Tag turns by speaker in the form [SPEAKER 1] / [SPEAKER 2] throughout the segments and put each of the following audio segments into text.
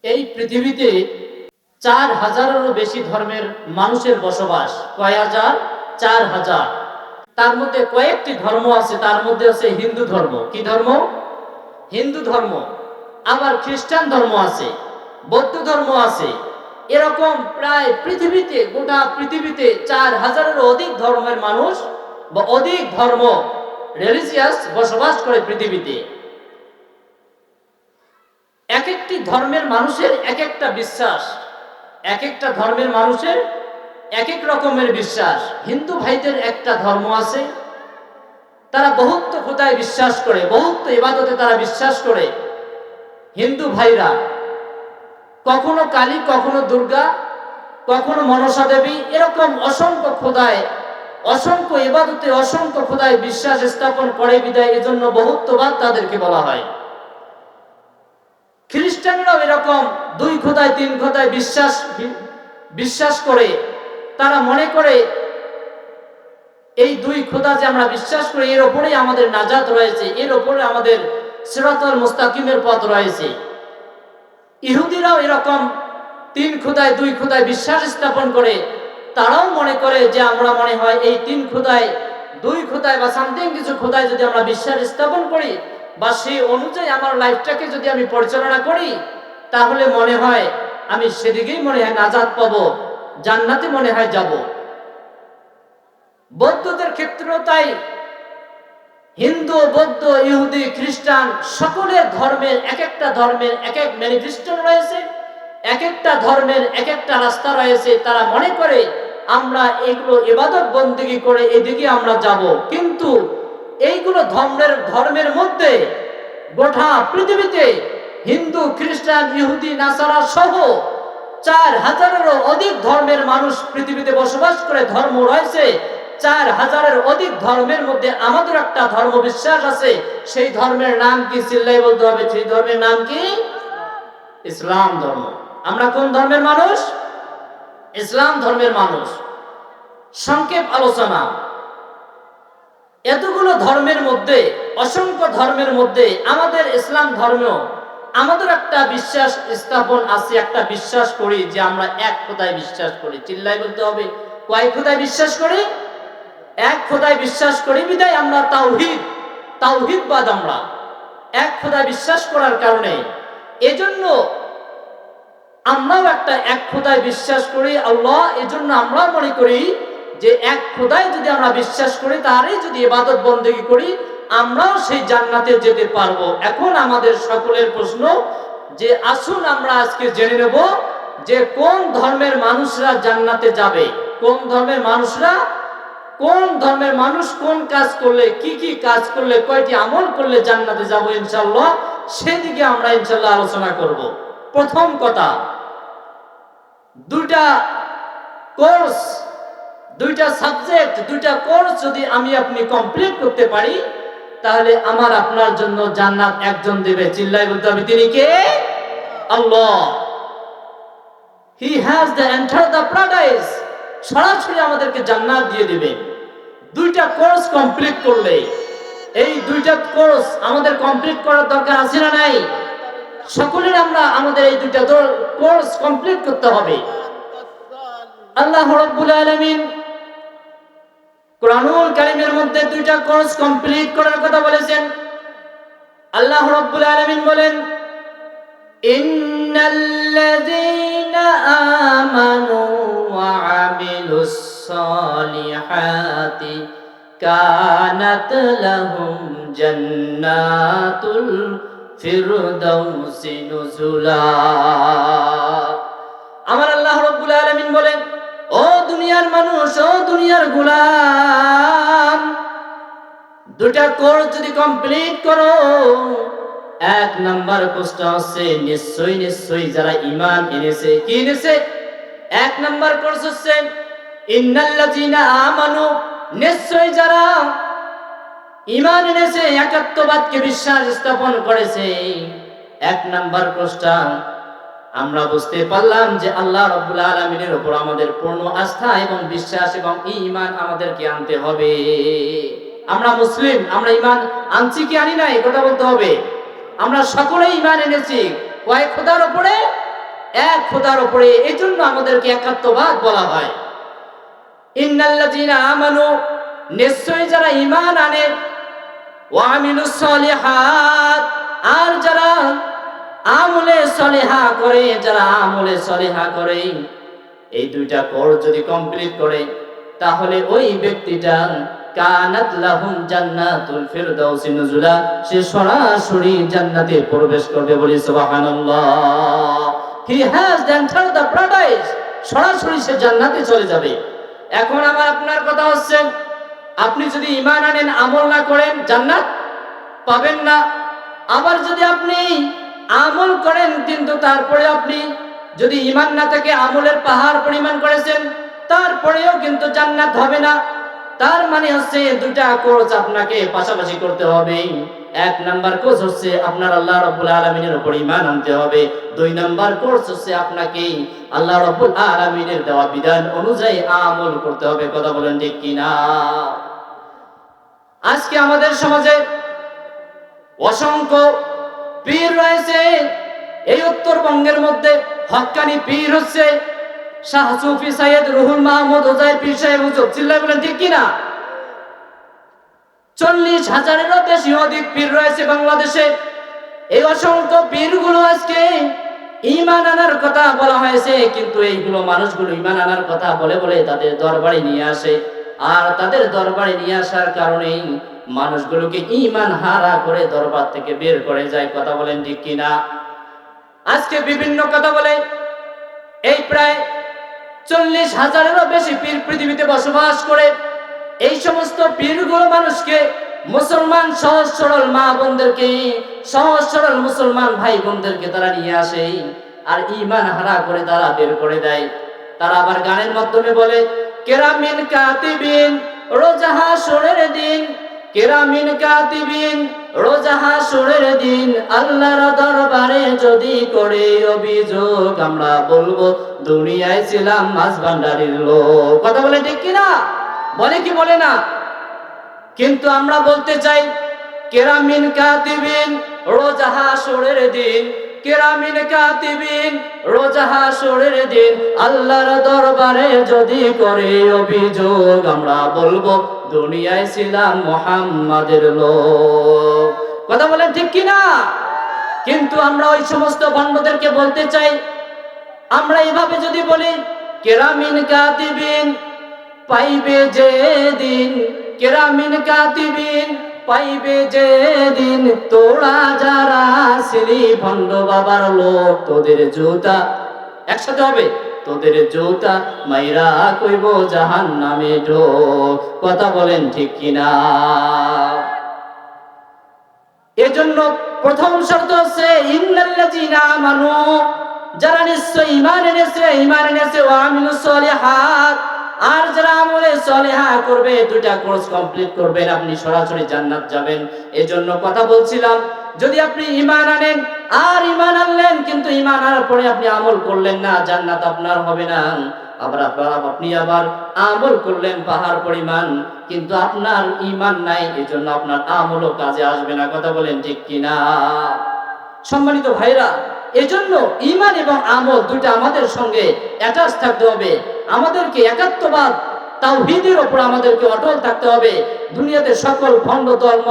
[SPEAKER 1] এই পৃথিবীতে 4,000-এরও বেশি ধর্মের মানুষের বসবাস। কয় হাজার? 4,000। তার মধ্যে কয়েকটি ধর্ম আছে, তার মধ্যে আছে হিন্দু ধর্ম। কি ধর্ম? হিন্দু ধর্ম। আবার খ্রিস্টান ধর্ম আছে, বৌদ্ধ ধর্ম আছে। এরকম প্রায় পৃথিবীতে, গোটা পৃথিবীতে 4,000-এরও অধিক ধর্মের মানুষ বা অধিক ধর্ম রিলিজিয়াস বসবাস করে পৃথিবীতে। এক একটি ধর্মের মানুষের এক একটা বিশ্বাস, এক একটা ধর্মের মানুষের এক এক রকমের বিশ্বাস। হিন্দু ভাইদের একটা ধর্ম আছে, তারা বহুত্ব খোদায় বিশ্বাস করে, বহুত্ব ইবাদতে তারা বিশ্বাস করে। হিন্দু ভাইরা কখনো কালী, কখনো দুর্গা, কখনো মনসা দেবী, এরকম অসংখ্য খোদায়, অসংখ্য ইবাদতে, অসংখ্য খোদায় বিশ্বাস স্থাপন করে বিদায় এজন্য বহুত্ববাদ তাদেরকে বলা হয়। খ্রিস্টানরাও এরকম 2 খোদায় 3 খোদায় বিশ্বাস করে। তারা মনে করে এই 2 খোদা যে আমরা বিশ্বাস করি এর উপরেই আমাদের নাজাত রয়েছে, এর উপরে আমাদের সিরাতুল মুস্তাকিমের পথ রয়েছে। ইহুদিরাও এরকম 3 খোদায় 2 খোদায় বিশ্বাস স্থাপন করে। তারাও মনে করে যে আমরা মনে হয় এই 3 খোদায় 2 খোদায় বা সামথিং কিছু খোদায় যদি আমরা বিশ্বাস স্থাপন করি বা সেই অনুযায়ী আমার লাইফটাকে যদি আমি পরিচালনা করি, তাহলে মনে হয় আমি সেদিকেই মনে হয় নাজাত পাবো, জান্নাতে মনে হয় যাব। বৌদ্ধদের ক্ষেত্রেও তাই। হিন্দু, বৌদ্ধ, ইহুদি, খ্রিস্টান সকলের ধর্মের এক একটা ধর্মের এক এক ম্যানিফেস্টো রয়েছে, এক একটা ধর্মের এক একটা রাস্তা রয়েছে। তারা মনে করে আমরা এগুলো ইবাদত বন্দেগী করে এদিকে আমরা যাব, কিন্তু এইগুলো ধর্মের মধ্যে গোটা পৃথিবীতে হিন্দু, খ্রিস্টান, ইহুদি, নাসারা সহ 4,000-এরও অধিক ধর্মের মানুষ পৃথিবীতে বসবাস করে। ধর্ম রয়েছে 4,000-এর অধিক ধর্মের মধ্যে আমাদের একটা ধর্ম বিশ্বাস আছে। সেই ধর্মের নাম কি? চিল্লাই বলতে হবে। সেই ধর্মের নাম কি? ইসলাম ধর্ম। আমরা কোন ধর্মের মানুষ? ইসলাম ধর্মের মানুষ। সংক্ষেপ আলোচনা, এতগুলো ধর্মের মধ্যে, অসংখ্য ধর্মের মধ্যে আমাদের ইসলাম ধর্ম, আমাদের একটা বিশ্বাস স্থাপন আছে, একটা বিশ্বাস করি যে আমরা এক খোদায় বিশ্বাস করি। চিল্লাই বলতে হবে। কয় খোদায় বিশ্বাস করি? এক খোদায় বিশ্বাস করি বিদায় আমরা তাওহীদবাদ। আমরা এক খোদায় বিশ্বাস করার কারণে এজন্য আমরাও একটা এক খোদায় বিশ্বাস করি, আল্লাহ। এজন্য আমরা মনে করি যে এক খোদায় যদি আমরা বিশ্বাস করি, তারই যদি ইবাদত বন্দেগী করি, আমরাও সেই জান্নাতে যেতে পারবো। এখন আমাদের সকলের প্রশ্ন যে আসুন আমরা আজকে জেনে নেব যে কোন ধর্মের মানুষরা জান্নাতে যাবে, কোন ধর্মের মানুষরা, কোন ধর্মের মানুষ কোন কাজ করলে, কি কি কাজ করলে, কয়টি আমল করলে জান্নাতে যাব ইনশাআল্লাহ, সেদিকে আমরা ইনশাআল্লাহ আলোচনা করব। প্রথম কথা, 2টা কোর্স, 2টা সাবজেক্ট, 2টা কোর্স যদি আমি আপনি কমপ্লিট করতে পারি, তাহলে আমার আপনার জন্য জান্নাত একজন দেবে। চিল্লাই বলতে হবে, তিনি কে? আল্লাহ। He has the enter the paradise. সরাসরি আমাদেরকে জান্নাত দিয়ে দিবেন 2টা কোর্স কমপ্লিট করলে। এই 2টা কোর্স আমাদের কমপ্লিট করার দরকার আছে না নাই? সকলের আমরা আমাদের এই 2টা কোর্স কমপ্লিট করতে হবে। আল্লাহ রাব্বুল আলামিন কোরআনুল কারীমের মধ্যে 2টা কোর্স কমপ্লিট করার কথা বলেছেন। আল্লাহ রাব্বুল আলামিন বলেন, ইন্নাল্লাযীনা আমানু ওয়া আমিলুস সালিহাতি কানাত লাহুম জান্নাতুল ফিরদাউসি নুজুলা। আমার আল্লাহ রাব্বুল আলামিন বলেন, ও দুনিয়ার মানুষ, ও দুনিয়ার গোলাম, 2টা কোর্স যদি কমপ্লিট করো, 1 নাম্বার কোর্সটা হচ্ছে নিশ্চয়ই নিশ্চয়ই যারা ঈমান এনেছে। কি এনেছে? 1 নাম্বার কোর্স হচ্ছে ইন্নাল্লাযীনা আমানু, নিশ্চয়ই যারা ঈমান এনেছে, একাত্মবাদকে বিশ্বাস স্থাপন করেছে। 1 নাম্বার কোর্সটা আমরা বুঝতে পারলাম যে আল্লাহ রাব্বুল আলামিনের উপর আমাদের পূর্ণ আস্থা এবং বিশ্বাস এবং ঈমান আমাদেরকে আনতে হবে। আমরা মুসলিম, আমরা ঈমান আনছি কি আনি নাই? কথা বলতে হবে। আমরা সকলেই ঈমান এনেছি কয় খোদার উপরে? এক খোদার উপরে। এই জন্য আমাদেরকে একাত্মবাদ বলা হয়। ইন্নাল্লাযীনা আমানু, নিশ্চয়ই যারা ঈমান আনে, ওয়া আমিলুস সলিহাত, আর যারা আমলে সলিহা করে, যারা আমলে সলিহা করে, এই দুইটা কোর্স যদি কমপ্লিট করে তাহলে ওই ব্যক্তিটা কানাত লাহুম জান্নাতুল ফিরদাউসি নুজুলা, সে সরাসরি জান্নাতে প্রবেশ করবে। বলি সুবহানাল্লাহ। হি হ্যাজ এন্টার্ড দ্য প্যারাডাইস, সরাসরি সে জান্নাতে চলে যাবে। এখন আমার আপনার কথা হচ্ছে, আপনি যদি ঈমান আনেন আমল না করেন জান্নাত পাবেন না। আবার যদি আপনি আমল করেন কিন্তু তারপরে আপনি যদি ঈমান না থাকে আমলের পাহাড় পরিমাণ করেছেন তারপরেও কিন্তু জান্নাত হবে না। তার মানে হচ্ছে দুটা কোর্স আপনাকে পাশাপাশি করতে হবে। এক নাম্বার কোর্স হচ্ছে আপনার আল্লাহ রাব্বুল আলামিনের উপর ঈমান আনতে হবে। দুই নাম্বার কোর্স হচ্ছে আপনাকে আল্লাহ রাব্বুল আলামিনের দেওয়া বিধান অনুযায়ী আমল করতে হবে। কথা বলেন ঠিক কিনা? আজকে আমাদের সমাজে অসংখ্য পীর রয়েছে। এই উত্তরবঙ্গের মধ্যে হক্কানি পীর হচ্ছে শাহ সুফি সাইয়েদ রুহুল মাহমুদ ওজাইর পীর সাহেব হুজুর। চিল্লায় বলেন ঠিক কিনা? 40,000-এরও বেশি অধিক পীর রয়েছে বাংলাদেশে। এই অসংখ্য পীরগুলো আজকে ঈমান আনার কথা বলা হয়েছে, কিন্তু এইগুলো মানুষগুলো ঈমান আনার কথা বলে বলে তাদের দরবারে নিয়ে আসে। আর তাদের দরবারে নিয়ে আসার কারণেই মানুষগুলোকে ঈমান হারা করে দরবার থেকে বের করে যায়। কথা বলেন ঠিক কিনা? আজকে বিভিন্ন কথা বলে এই প্রায় 40,000-এরও বেশি পীর পৃথিবীতে বসবাস করে। এই সমস্ত পীরগুলো মানুষকে, মুসলমান সহজ সরল মা বোনদেরকে, সহজ সরল মুসলমান ভাই বোনদেরকে তারা নিয়ে আসে আর ঈমান হারা করে তারা বের করে দেয়। তারা আবার গানের মাধ্যমে বলে কেরামিন কাতিবিন রোজা হাসরের দিন, কেরামিন কাতিবিন রোজা হাসরের দিন, আল্লাহর দরবারে যদি করে অভিযোগ আমরা বলবো দুনিয়ায় ছিলাম মাছ ভান্ডারের লোক। কথা বলে ঠিক কিনা? বলে কি বলে না? কিন্তু আমরা বলতে চাই কেরামিন কাতিবিন রোজা হাসরের দিন, কেরামিন কাতিবিন রোজা হাসরের দিন, আল্লাহর দরবারে যদি করে অভিযোগ আমরা বলবো দুনিয়ায় ছিলাম মুহাম্মাদের লোক। কথা বলেন ঠিক কিনা? কিন্তু আমরা ওই সমস্ত ভণ্ডদেরকে বলতে চাই, আমরা এইভাবে যদি বলি কেরামিন কাতিবিন পাইবে যে দিন, কেরামিন কাতিবিন পাইবে যে দিন, তোরা যারা ছিলি ভণ্ড বাবার লোক তোদের জুতা, একসাথে হবে, তোদের জুতা মাইরা কইব জাহান্নামে ঢোক। কথা বলেন ঠিক কিনা? এজন্য প্রথম শর্ত হচ্ছে ইন্নাল্লাযীনা আমানু, যারা নিশ্চয় ঈমান এনেছে, ঈমান এনেছে ওয়া আমিলুস সলিহাত, আর যারা আমলে সলিহা করবে, দুইটা কোর্স কমপ্লিট করবেন, আপনি সরাসরি জান্নাত যাবেন। এজন্য কথা বলছিলাম, যদি আপনি ঈমান আনেন আর ঈমান আনলেন কিন্তু ঈমান আনার পরে আপনি আমল করলেন না, জান্নাত আপনার হবে না। আবার আপনি আবার আমল করলেন পাহাড় পরিমাণ, কিন্তু আপনার ঈমান নাই, এজন্য আপনার আমলও কাজে আসবে না। কথা বলেন ঠিক কিনা? সম্মানিত ভাইরা, এজন্য ঈমান এবং আমল দুইটা আমাদের সঙ্গে অ্যাটাচ থাকতে হবে। আমাদেরকে একাত্মবাদ তাওহীদের উপর আমাদেরকে অটল থাকতে হবে। দুনিয়াতে সকল ভণ্ড ধর্ম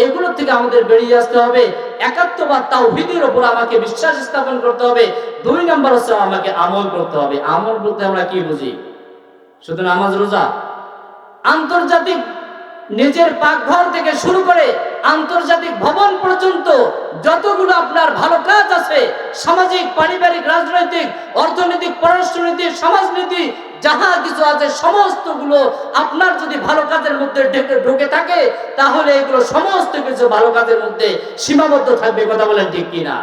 [SPEAKER 1] এগুলোর থেকে আমাদের বেরিয়ে আসতে হবে। একাত্মবাদ তাওহীদের উপর আমাকে বিশ্বাস স্থাপন করতে হবে। দুই নম্বর হচ্ছে আমাকে আমল করতে হবে। আমল বলতে আমরা কি বুঝি? শুধু নামাজ রোজা? আন্তর্জাতিক নিজের পাকঘর থেকে শুরু করে আন্তর্জাতিক ভবন পর্যন্ত যতগুলো আপনার ভালো কাজ আছে, সামাজিক, পারিবারিক, রাজনৈতিক, অর্থনৈতিক, পররাষ্ট্রনীতি, সমাজনীতি, যাহা কিছু আছে সমস্তগুলো আপনার যদি ভালো কাজের মধ্যে ঢুকে থাকে তাহলে এগুলো সমস্ত কিছু ভালো কাজের মধ্যে সীমাবদ্ধ থাকবে। কথা বলেন ঠিক কিনা?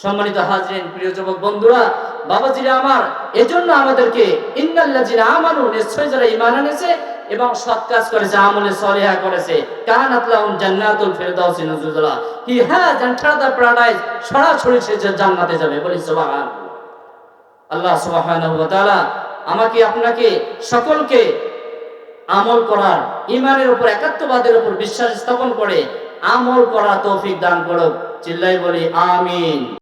[SPEAKER 1] সম্মানিত হাজরিন, প্রিয় যুবক বন্ধুরা, বাবাজিরা আমার, এজন্য আমাদেরকে ইন্নাল্লাযীনা আমানু, নিশ্চয় যারা ঈমান এনেছে এবং সৎ কাজ করেছে, আমলে সলিহা করেছে, কানাত লাহুম জান্নাতুল ফিরদাউসি নুজুলা, he has entered the paradise, সরাসরি সে জান্নাতে যাবে। বলি সুবহানাল্লাহ। আল্লাহ সুবহানাহু ওয়া তাআলা আমাকে আপনাকে সকলকে আমল করার, ঈমানের উপর, একাত্মবাদের উপর বিশ্বাস স্থাপন করে আমল করার তৌফিক দান করুক। চিল্লাই বলি আমিন।